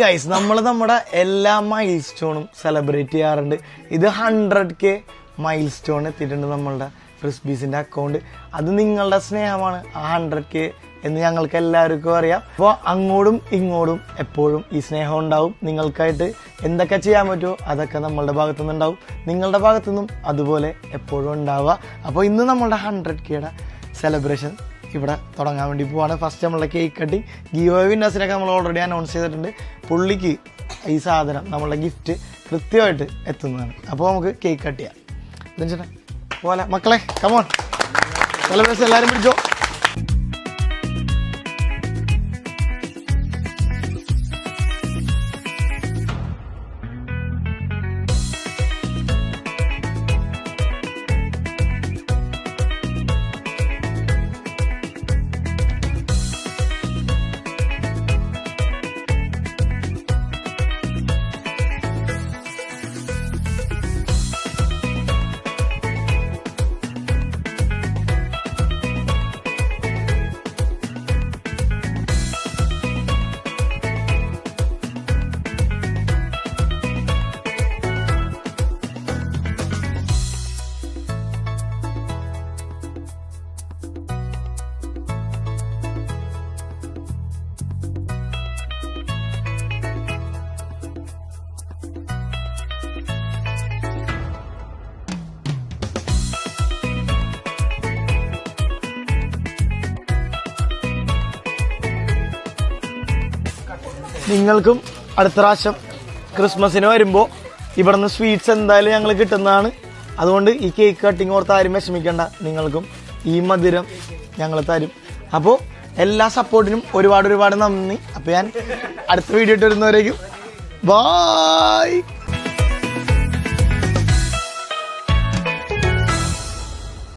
Guys നമ്മൾ നമ്മുടെ എല്ലാ മൈൽ സ്റ്റോണും സെലിബ്രേറ്റ് ചെയ്യാറുണ്ട്. ഇത് 100K മൈൽ സ്റ്റോൺ എത്തിയിട്ടുണ്ട് നമ്മളുടെ ഫ്രിസ്ബീസിന്റെ അക്കൗണ്ട്. അത് നിങ്ങളുടെ സ്നേഹമാണ്. ആ 100K എന്ന് ഞങ്ങൾക്ക് എല്ലാവർക്കും അറിയാം. അപ്പോൾ അങ്ങോട്ടും ഇങ്ങോട്ടും എപ്പോഴും ഈ സ്നേഹം ഉണ്ടാവും. നിങ്ങൾക്കായിട്ട് എന്തൊക്കെ ചെയ്യാൻ പറ്റുമോ അതൊക്കെ നമ്മളുടെ ഭാഗത്തുനിന്ന് ഉണ്ടാവും. നിങ്ങളുടെ ഭാഗത്തുനിന്നും അതുപോലെ എപ്പോഴും ഉണ്ടാവുക. അപ്പോൾ ഇന്ന് നമ്മളുടെ 100Kയുടെ സെലിബ്രേഷൻ ഇവിടെ തുടങ്ങാൻ വേണ്ടി പോവാണ്. ഫസ്റ്റ് നമ്മളുടെ കേക്ക് കട്ടിങ്. ഗിയോ വിന്നേഴ്സിനൊക്കെ നമ്മൾ ഓൾറെഡി അനൗൺസ് ചെയ്തിട്ടുണ്ട്. പുള്ളിക്ക് ഈ സാധനം നമ്മളുടെ ഗിഫ്റ്റ് കൃത്യമായിട്ട് എത്തുന്നതാണ്. അപ്പോൾ നമുക്ക് കേക്ക് കട്ട് ചെയ്യാം. ചേട്ടാ പോലെ മക്കളെ കമോൺ സെലിബ്രേഷൻ എല്ലാവരും പിടിച്ചോ. നിങ്ങൾക്കും അടുത്ത പ്രാവശ്യം ക്രിസ്മസിന് വരുമ്പോൾ ഇവിടുന്ന് സ്വീറ്റ്സ് എന്തായാലും ഞങ്ങൾ കിട്ടുന്നതാണ്. അതുകൊണ്ട് ഈ കേക്ക് കട്ടിങ് ഓർത്ത് ആരും വിഷമിക്കേണ്ട. നിങ്ങൾക്കും ഈ മധുരം ഞങ്ങൾ തരും. അപ്പോൾ എല്ലാ സപ്പോർട്ടിനും ഒരുപാട് നന്ദി. അപ്പോൾ ഞാൻ അടുത്ത വീഡിയോ ഇട്ട് വരുന്നവരേക്കും ബായ്.